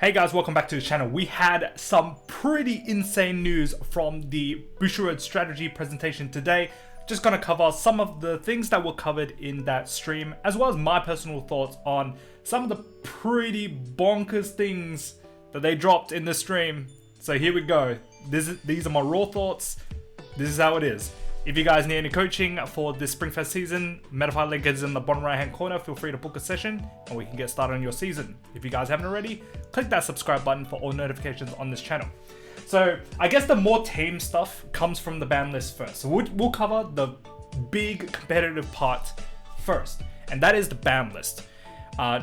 Hey guys, welcome back to the channel. We had some pretty insane news from the Bushiroad Strategy Presentation today. Just gonna cover some of the things that were covered in that stream, as well as my personal thoughts on some of the pretty bonkers things that they dropped in the stream. So here we go. These are my raw thoughts. This is how it is. If you guys need any coaching for this Springfest season, Metafy link is in the bottom right hand corner. Feel free to book a session and we can get started on your season. If you guys haven't already, click that subscribe button for all notifications on this channel. So I guess the more tame stuff comes from the ban list first. So we'll cover the big competitive part first, and that is the ban list.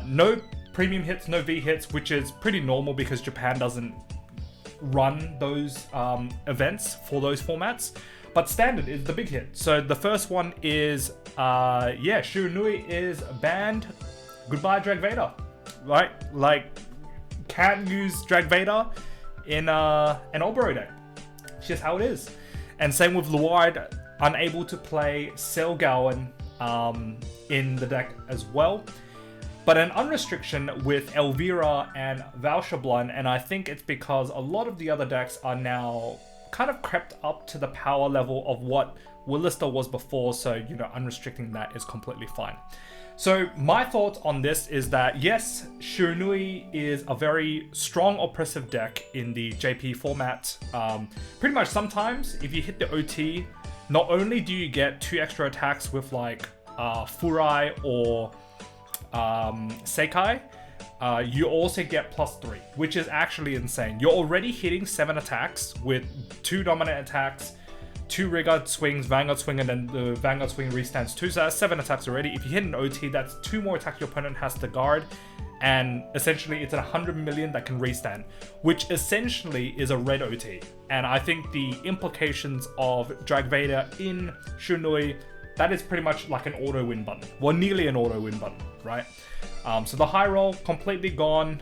No premium hits, no V hits, which is pretty normal because Japan doesn't run those events for those formats. But standard is the big hit. So the first one is, Shiranui is banned. Goodbye, Drag Vader. Right? Like, can't use Drag Vader in an Obero deck. It's just how it is. And same with Luard, unable to play Selgowan in the deck as well. But an unrestriction with Elvira and Valshablan, and I think it's because a lot of the other decks are now kind of crept up to the power level of what Willister was before, so unrestricting that is completely fine. So my thoughts on this is that yes, Shiranui is a very strong oppressive deck in the JP format. Pretty much sometimes if you hit the OT, not only do you get 2 extra attacks with like Furai or Seikai, you also get +3, which is actually insane. You're already hitting 7 attacks with 2 dominant attacks, 2 Rearguard swings, Vanguard swing, and then the Vanguard swing restands 2, so that's 7 attacks already. If you hit an OT, that's 2 more attacks your opponent has to guard, and essentially it's 100 million that can restand, which essentially is a red OT. And I think the implications of Drag Vader in Shiranui, that is pretty much like an auto win button. Well, nearly an auto win button, right? So the high roll, completely gone.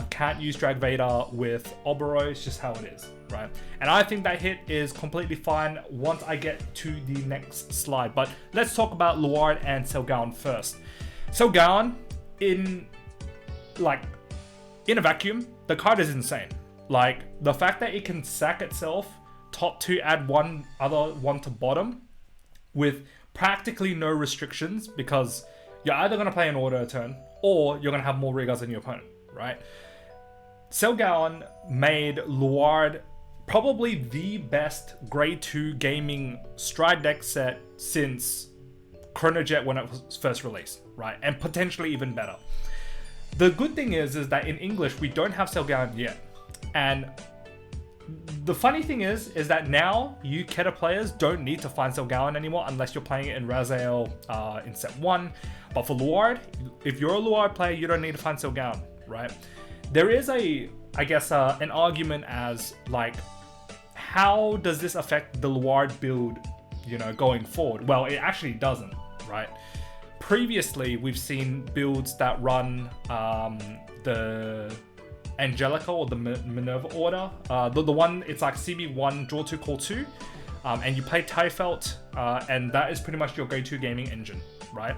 Can't use Drag Vader with Obero, it's just how it is, right? And I think that hit is completely fine once I get to the next slide. But let's talk about Luard and Selgowan first. Selgowan, in a vacuum, the card is insane. Like, the fact that it can sack itself, top 2, add one other one to bottom, with practically no restrictions, because you're either going to play an auto turn or you're going to have more rearguards than your opponent, right? Selgowan made Luard probably the best grade 2 gaming stride deck set since Chronojet when it was first released, right? And potentially even better. The good thing is that in English we don't have Selgowan yet, and the funny thing is that now you Keta players don't need to find Selgowan anymore unless you're playing it in Raziel in set 1. But for Luard, if you're a Luard player, you don't need to find Selgowan, right? There is an argument as like, how does this affect the Luard build, going forward? Well, it actually doesn't, right? Previously, we've seen builds that run the Angelica or the Minerva order. The one, it's like CB1, draw 2, call 2. And you play Tyfelt, and that is pretty much your go-to gaming engine, right?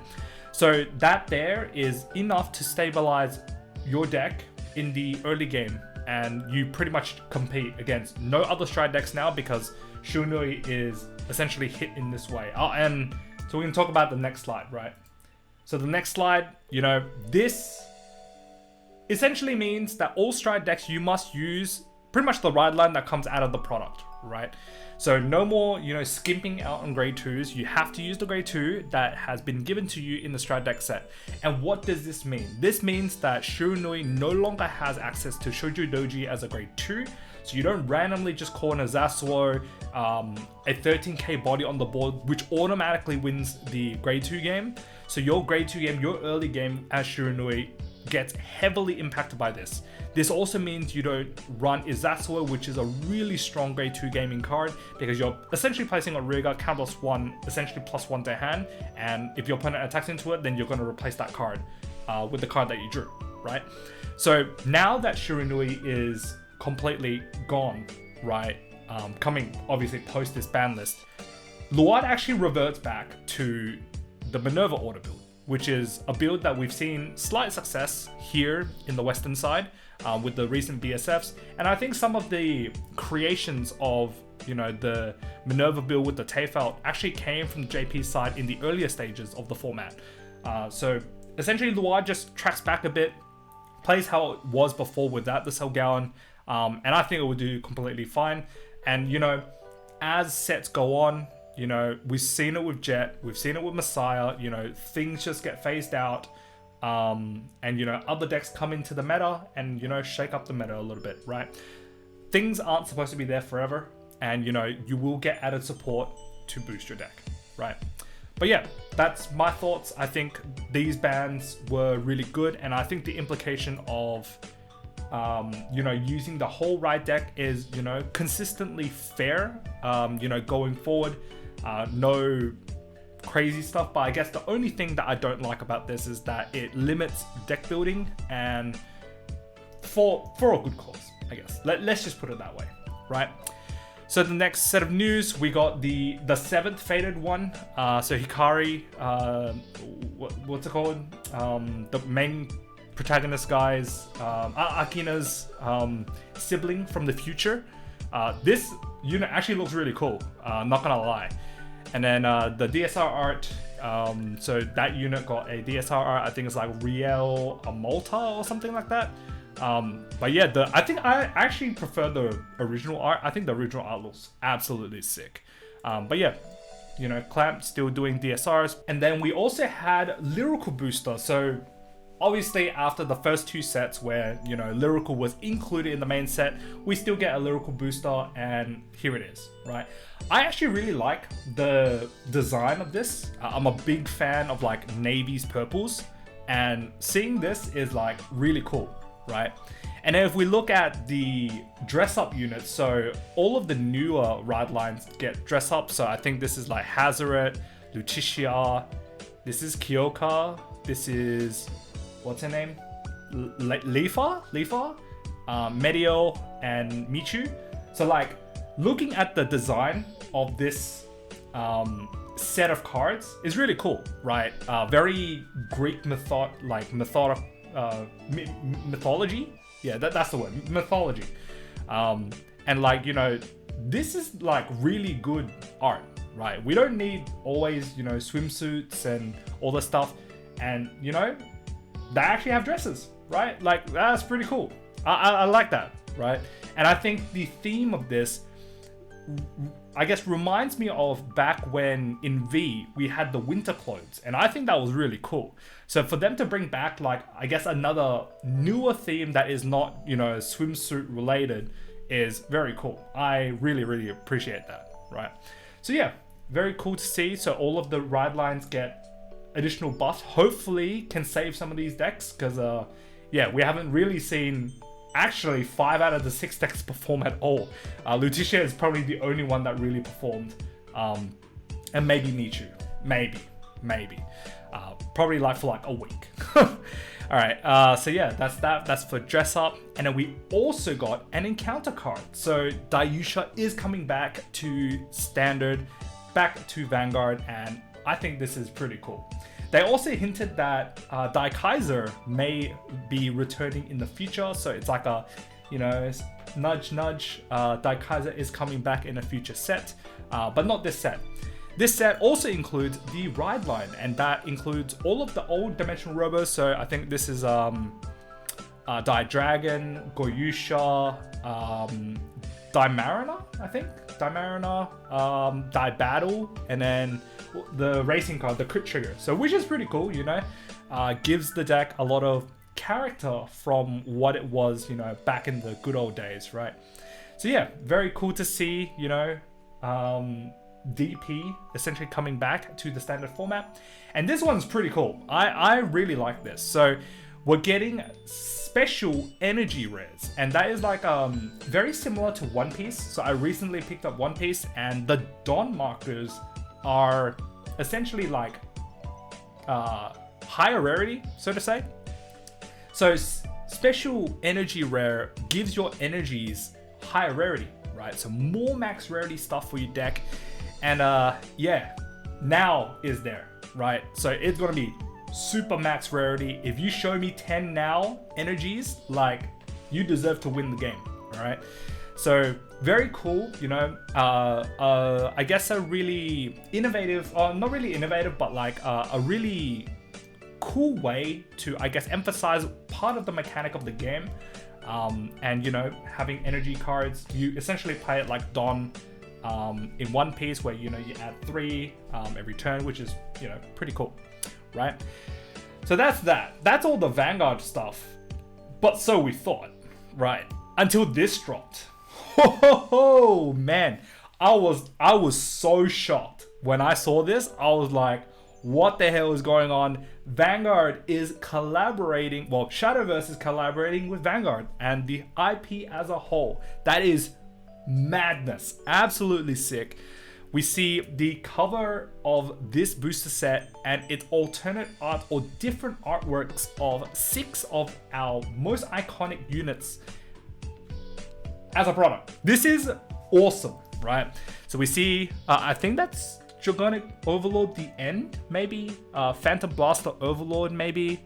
So that there is enough to stabilize your deck in the early game, and you pretty much compete against no other stride decks now because Shiranui is essentially hit in this way. And so we can talk about the next slide, right? So the next slide, this essentially means that all stride decks, you must use pretty much the ride line that comes out of the product, right? So no more, skimping out on grade 2s. You have to use the grade 2 that has been given to you in the stride deck set. And what does this mean? This means that Shiranui no longer has access to Shoujo Doji as a grade 2. So you don't randomly just call in a Zasuo, a 13k body on the board, which automatically wins the grade 2 game. So your grade 2 game, your early game as Shiranui, gets heavily impacted by this. This also means you don't run Izasua, which is a really strong grade 2 gaming card, because you're essentially placing a rearguard count +1, essentially +1 to hand, and if your opponent attacks into it, then you're going to replace that card with the card that you drew, right? So now that Shiranui is completely gone, right, coming obviously post this ban list, Luard actually reverts back to the Minerva order build, which is a build that we've seen slight success here in the western side. with the recent BSFs. And I think some of the creations of, you know, the Minerva build with the Teyfelt actually came from JP's side in the earlier stages of the format. So essentially Luai just tracks back a bit, plays how it was before without the Selgauern, and I think it will do completely fine. And, you know, as sets go on, you know, we've seen it with Jet, we've seen it with Messiah, you know, things just get phased out, and, you know, other decks come into the meta and, you know, shake up the meta a little bit, right? Things aren't supposed to be there forever, and, you know, you will get added support to boost your deck, right? But yeah, that's my thoughts. I think these bans were really good, and I think the implication of, you know, using the whole ride deck is, you know, consistently fair, you know, going forward. No crazy stuff, but I guess the only thing that I don't like about this is that it limits deck building, and for a good cause, I guess. Let's just put it that way, right? So the next set of news, we got the 7th Fated one. So Hikari, what's it called? The main protagonist guy's, Akina's sibling from the future. This unit actually looks really cool, not gonna lie. And then the DSR art, so that unit got a DSR art, I think it's like Riel Amolta or something like that. But yeah, I think I actually prefer the original art. I think the original art looks absolutely sick. But yeah, you know, Clamp still doing DSRs. And then we also had Lyrical Booster. So obviously after the first 2 sets where, you know, Lyrical was included in the main set, we still get a Lyrical Booster, and here it is, right? I actually really like the design of this. I'm a big fan of like navies, purples, and seeing this is like really cool, right? And then if we look at the dress up units, so all of the newer ride lines get dress up. So I think this is like Hazaret, Lutetia, this is Kyoka, this is, what's her name? Lifa, Medio, and Michu. So like looking at the design of this set of cards is really cool, right? Very Greek mythology. Yeah, that's the word, mythology. And like, you know, this is like really good art, right? We don't need always, you know, swimsuits and all this stuff. And, you know, they actually have dresses, right? Like, that's pretty cool. I like that, right? And I think the theme of this, I guess, reminds me of back when in V we had the winter clothes, and I think that was really cool. So for them to bring back, like, I guess another newer theme that is not, you know, swimsuit related is very cool. I really, really appreciate that, right? So yeah, very cool to see. So all of the ride lines get additional buffs, hopefully can save some of these decks, because yeah, we haven't really seen actually 5 out of the 6 decks perform at all. Lutetia is probably the only one that really performed, and maybe Michu, maybe probably like for like a week. All right, so yeah, that's for dress up. And then we also got an encounter card. So Dayusha is coming back to standard, back to Vanguard, and I think this is pretty cool. They also hinted that Daikaiser may be returning in the future, so it's like a, you know, nudge nudge, Daikaiser is coming back in a future set, but not this set. This set also includes the ride line, and that includes all of the old dimensional robos. So I think this is Dai Dragon, Goyusha, Dai Mariner, I think. Dai Mariner, Dai Battle, and then the racing card, the Crit Trigger. So which is pretty cool, you know. Gives the deck a lot of character from what it was, you know, back in the good old days, right? So yeah, very cool to see, you know, DP essentially coming back to the standard format. And this one's pretty cool. I really like this. So we're getting special energy rares, and that is like very similar to One Piece. So I recently picked up One Piece, and the Dawn markers are essentially like higher rarity, so to say. So special energy rare gives your energies higher rarity, right? So more max rarity stuff for your deck. And yeah, now is there, right? So it's gonna be super max rarity. If you show me 10 now energies, like you deserve to win the game. All right. So very cool, you know. I guess a really innovative, or not really innovative, but like a really cool way to, I guess, emphasize part of the mechanic of the game. And you know, having energy cards, you essentially play it like Don in one piece, where you know you add 3 every turn, which is, you know, pretty cool, right? So that's all the Vanguard stuff. But so we thought, right? Until this dropped. Oh man, I was so shocked when I saw this. I was like, what the hell is going on? Vanguard is collaborating, well, Shadowverse is collaborating with Vanguard and the IP as a whole. That is madness, absolutely sick. We see the cover of this booster set and its alternate art or different artworks of 6 of our most iconic units as a product. This is awesome, right? So we see, I think that's Dragonic Overlord the end, maybe, Phantom Blaster Overlord maybe,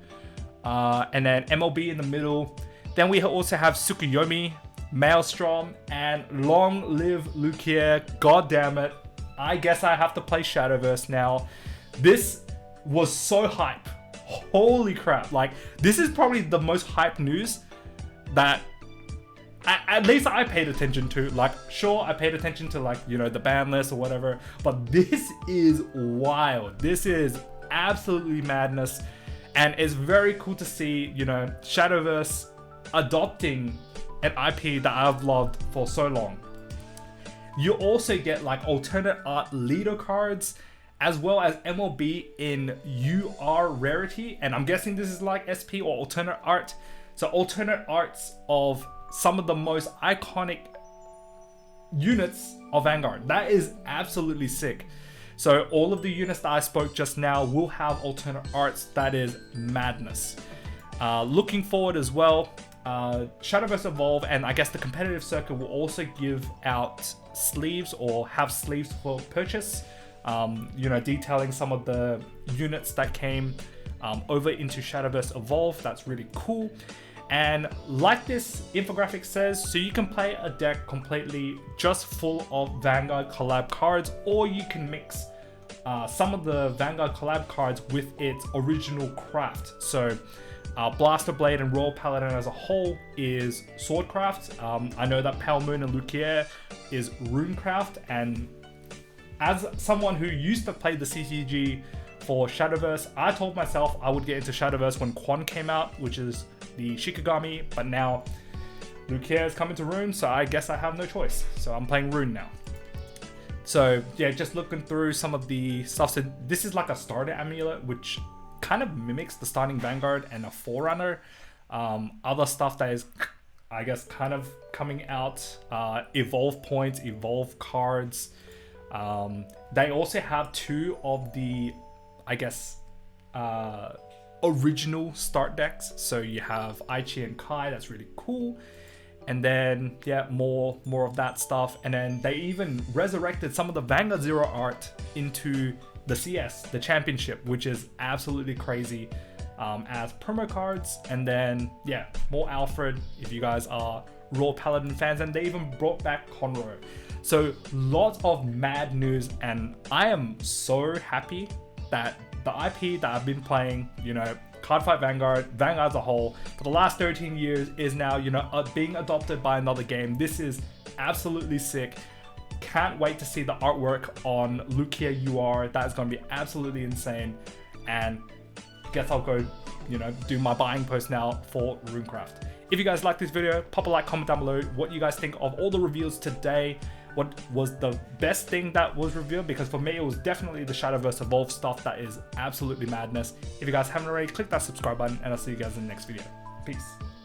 and then MLB in the middle. Then we also have Tsukuyomi, Maelstrom, and Long Live Lucia. God damn it, I guess I have to play Shadowverse now. This was so hype. Holy crap, like this is probably the most hype news that at least I paid attention to. Like, sure, I paid attention to, like, you know, the ban list or whatever, but this is wild. This is absolutely madness, and it's very cool to see, you know, Shadowverse adopting an IP that I've loved for so long. You also get like alternate art leader cards, as well as MLB in UR Rarity, and I'm guessing this is like SP or alternate art. So alternate arts of some of the most iconic units of Vanguard. That is absolutely sick. So all of the units that I spoke just now will have alternate arts. That is madness. Looking forward as well, Shadowverse Evolve and I guess the competitive circuit will also give out sleeves or have sleeves for purchase, you know, detailing some of the units that came over into Shadowverse Evolve. That's really cool. And like this infographic says, so you can play a deck completely just full of Vanguard collab cards, or you can mix some of the Vanguard collab cards with its original craft. So Blaster Blade and Royal Paladin as a whole is Swordcraft. I know that Pale Moon and Lucier is Runecraft, and as someone who used to play the CCG for Shadowverse, I told myself I would get into Shadowverse when Quan came out, which is the Shikigami, but now Lucier is coming to Rune, so I guess I have no choice. So I'm playing Rune now. So yeah, just looking through some of the stuff. So this is like a starter amulet, which kind of mimics the starting Vanguard and a Forerunner. Other stuff that is, I guess, kind of coming out, Evolve points, Evolve cards. They also have 2 of the, I guess, original start decks. So you have Aichi and Kai, that's really cool. And then yeah, more of that stuff. And then they even resurrected some of the Vanguard Zero art into the CS, the championship, which is absolutely crazy, as promo cards. And then yeah, more Alfred if you guys are Royal Paladin fans, and they even brought back Conroe. So lots of mad news, and I am so happy that the IP that I've been playing, you know, Cardfight Vanguard as a whole, for the last 13 years is now, you know, being adopted by another game. This is absolutely sick. Can't wait to see the artwork on Lucia UR. That is going to be absolutely insane. And guess I'll go, you know, do my buying post now for Runecraft. If you guys like this video, pop a like, comment down below what you guys think of all the reveals today. What was the best thing that was revealed? Because for me, it was definitely the Shadowverse Evolve stuff. That is absolutely madness. If you guys haven't already, click that subscribe button, and I'll see you guys in the next video. Peace.